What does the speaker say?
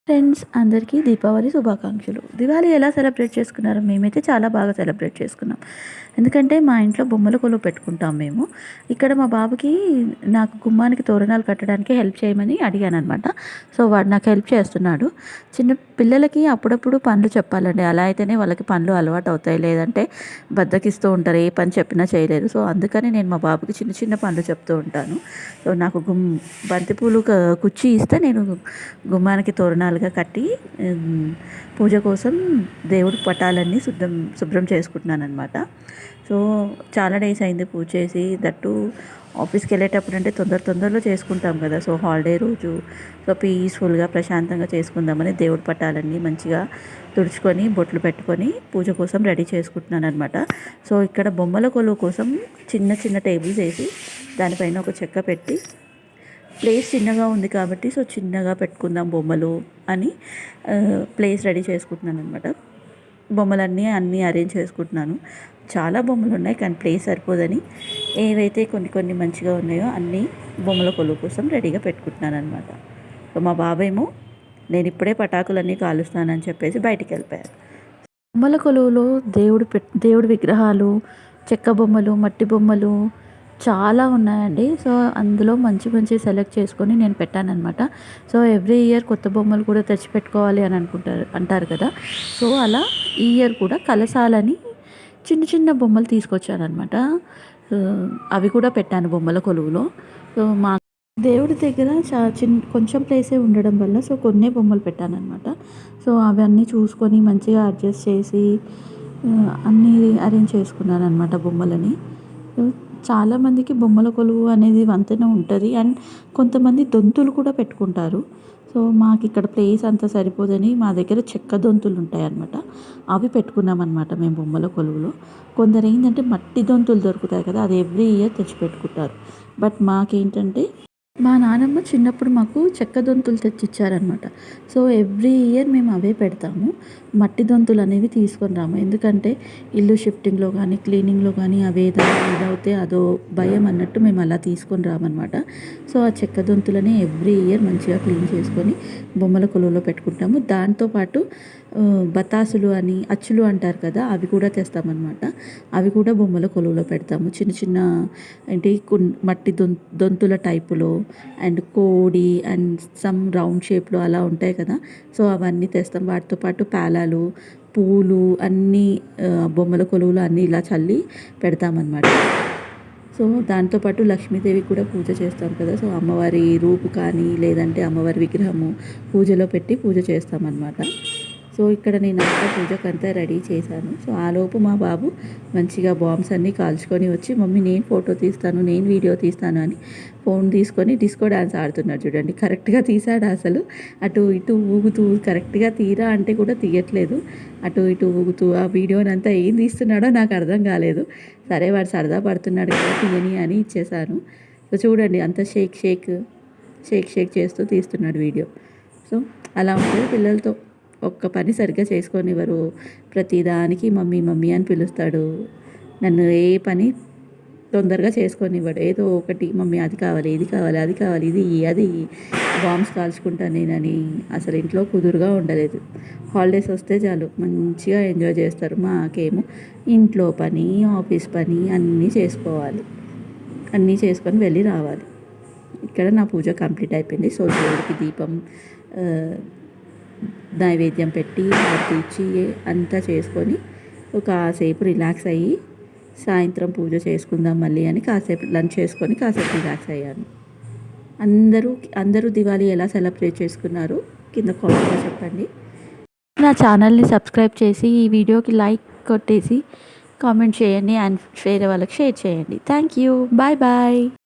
Friends అందరికీ దీపావళి శుభాకాంక్షలు. దివాళీ ఎలా సెలబ్రేట్ చేసుకున్నారు? మేమైతే చాలా బాగా సెలబ్రేట్ చేసుకున్నాం. ఎందుకంటే మా ఇంట్లో బొమ్మల కొలువు పెట్టుకుంటాం మేము. ఇక్కడ మా బాబుకి నాకు గుమ్మానికి తోరణాలు కట్టడానికి హెల్ప్ చేయమని అడిగాననమాట. సో వాడు నాకు హెల్ప్ చేస్తున్నాడు. చిన్న పిల్లలకి అప్పుడప్పుడు పనులు చెప్పాలండి. అలా అయితేనే వాళ్ళకి పనులు అలవాటు అవుతాయి. లేదంటే బద్ధకిస్తూ ఉంటారు. ఏ పని చెప్పినా చేయలేరు. సో అందుకని నేను మా బాబుకి చిన్న చిన్న పనులు చెప్తూ ఉంటాను. సో నాకు బంతిపూలు కుచ్చి ఇస్తే నేను గుమ్మానికి తోరణాలుగా కట్టి పూజ కోసం దేవుడి పటాలన్నీ శుభ్రం చేసుకుంటున్నాను అనమాట. సో చాలా డేస్ అయింది పూజ చేసి. దట్టు ఆఫీస్కి వెళ్ళేటప్పుడు అంటే తొందరలో చేసుకుంటాం కదా. సో హాలిడే రోజు సో పీస్ఫుల్గా ప్రశాంతంగా చేసుకుందామని దేవుడి పటాలన్నీ మంచిగా తుడుచుకొని బొట్లు పెట్టుకొని పూజ కోసం రెడీ చేసుకుంటున్నాను అనమాట. సో ఇక్కడ బొమ్మల కొలువు కోసం చిన్న చిన్న టేబుల్స్ వేసి దానిపైన ఒక చెక్క పెట్టి ప్లేస్ చిన్నగా ఉంది కాబట్టి సో చిన్నగా పెట్టుకుందాం బొమ్మలు అని ప్లేస్ రెడీ చేసుకుంటున్నాను అనమాట. అన్నీ అరేంజ్ చేసుకుంటున్నాను. చాలా బొమ్మలు ఉన్నాయి కానీ ప్లేస్ సరిపోదని ఏవైతే కొన్ని మంచిగా ఉన్నాయో అన్నీ బొమ్మల కొలువు కోసం రెడీగా పెట్టుకుంటున్నాను అనమాట. సో మా బాబేమో నేను ఇప్పుడే పటాకులన్నీ కాలుస్తానని చెప్పేసి బయటికి వెళ్ళిపోయారు. బొమ్మల కొలువులో దేవుడి విగ్రహాలు, చెక్క బొమ్మలు, మట్టి బొమ్మలు చాలా ఉన్నాయండి. సో అందులో మంచి సెలెక్ట్ చేసుకొని నేను పెట్టానన్నమాట. సో ఎవ్రీ ఇయర్ కొత్త బొమ్మలు కూడా తెచ్చిపెట్టుకోవాలి అని అంటారు కదా. సో అలా ఈ ఇయర్ కూడా కలశాలని చిన్న బొమ్మలు తీసుకొచ్చానమాట. అవి కూడా పెట్టాను బొమ్మల కొలువులో. సో మా దేవుడి దగ్గర కొంచెం ప్లేసే ఉండడం వల్ల సో కొన్నే బొమ్మలు పెట్టానన్నమాట. సో అవన్నీ చూసుకొని మంచిగా అడ్జస్ట్ చేసి అన్నీ అరేంజ్ చేసుకున్నాను అనమాట బొమ్మలని. చాలామందికి బొమ్మల కొలువు అనేది వంతెన ఉంటుంది. అండ్ కొంతమంది దొంతులు కూడా పెట్టుకుంటారు. సో మాకు ఇక్కడ ప్లేస్ అంత సరిపోదని మా దగ్గర చెక్క దొంతులు ఉంటాయన్నమాట. అవి పెట్టుకున్నామన్నమాట మేము బొమ్మల కొలువులో. కొందరు ఏంటంటే మట్టి దొంతులు దొరుకుతాయి కదా, అది ఎవ్రీ ఇయర్ తెచ్చిపెట్టుకుంటారు. బట్ మాకేంటంటే మా నానమ్మ చిన్నప్పుడు మాకు చెక్క దొంతులు తెచ్చిచ్చారనమాట. సో ఎవ్రీ ఇయర్ మేము అవే పెడతాము. మట్టి దొంతులు అనేవి తీసుకొని రాము. ఎందుకంటే ఇల్లు షిఫ్టింగ్లో కానీ క్లీనింగ్లో కానీ అవి ఏదైతే అదో భయం అన్నట్టు మేము అలా తీసుకొని రామన్నమాట. సో ఆ చెక్క దొంతులని ఎవ్రీ ఇయర్ మంచిగా క్లీన్ చేసుకొని బొమ్మల కొలువులో పెట్టుకుంటాము. దాంతోపాటు బతాసులు అని అచ్చులు అంటారు కదా, అవి కూడా తెస్తామన్నమాట. అవి కూడా బొమ్మల కొలువులో పెడతాము. చిన్న ఏంటి మట్టి దొంతుల టైపులో అండ్ కోడి అండ్ సమ్ రౌండ్ షేప్లో అలా ఉంటాయి కదా. సో అవన్నీ తెస్తాం. వాటితో పాటు పేలాలు, పూలు అన్నీ బొమ్మల కొలువులు అన్నీ ఇలా చల్లి పెడతామన్నమాట. సో దాంతోపాటు లక్ష్మీదేవి కూడా పూజ చేస్తాం కదా. సో అమ్మవారి రూపు కానీ లేదంటే అమ్మవారి విగ్రహము పూజలో పెట్టి పూజ చేస్తామన్నమాట. సో ఇక్కడ నేను అంతా పూజకంతా రెడీ చేశాను. సో ఆలోపు మా బాబు మంచిగా బాంబ్స్ అన్నీ కాల్చుకొని వచ్చి మమ్మీ నేను ఫోటో తీస్తాను, నేను వీడియో తీస్తాను అని ఫోన్ తీసుకొని డిస్కో డ్యాన్స్ ఆడుతున్నాడు. చూడండి కరెక్ట్గా తీసాడు. అసలు అటు ఇటు ఊగుతూ కరెక్ట్గా తీరా అంటే కూడా తీయట్లేదు. అటు ఇటు ఊగుతూ ఆ వీడియోనంతా ఏం తీస్తున్నాడో నాకు అర్థం కాలేదు. సరే వాడు సరదా పడుతున్నాడు కదా తీయని అని ఇచ్చేసాను. సో చూడండి అంత షేక్ చేస్తూ తీస్తున్నాడు వీడియో. సో అలా ఉంటుంది పిల్లలతో. ఒక్క పని సరిగ్గా చేసుకొనివ్వరు. ప్రతిదానికి మమ్మీ అని పిలుస్తాడు. నన్ను ఏ పని తొందరగా చేసుకొనివ్వడు. ఏదో ఒకటి మమ్మీ అది కావాలి, ఇది కావాలి, అది కావాలి, అది బాంబ్స్ కాల్చుకుంటాను నేనని అసలు ఇంట్లో కుదురుగా ఉండలేదు. హాలిడేస్ వస్తే చాలు మంచిగా ఎంజాయ్ చేస్తారు. మాకేమో ఇంట్లో పని, ఆఫీస్ పని అన్నీ చేసుకోవాలి. అన్నీ చేసుకొని వెళ్ళి రావాలి. ఇక్కడ నా పూజ కంప్లీట్ అయిపోయింది. సో దేవుడికి దీపం నైవేద్యం పెట్టి హారతి ఇచ్చి అంతా చేసుకొని కాసేపు రిలాక్స్ అయ్యి సాయంత్రం పూజ చేసుకుందాం మళ్ళీ అని కాసేపు లంచ్ చేసుకొని కాసేపు రిలాక్స్ అయ్యాను. అందరూ దివాళీ ఎలా సెలబ్రేట్ చేసుకున్నారు కింద కామెంట్లో చెప్పండి. నా ఛానల్ని సబ్స్క్రైబ్ చేసి ఈ వీడియోకి లైక్ కొట్టేసి కామెంట్ చేయండి అండ్ వేరే వాళ్ళకి షేర్ చేయండి. Thank you. బాయ్.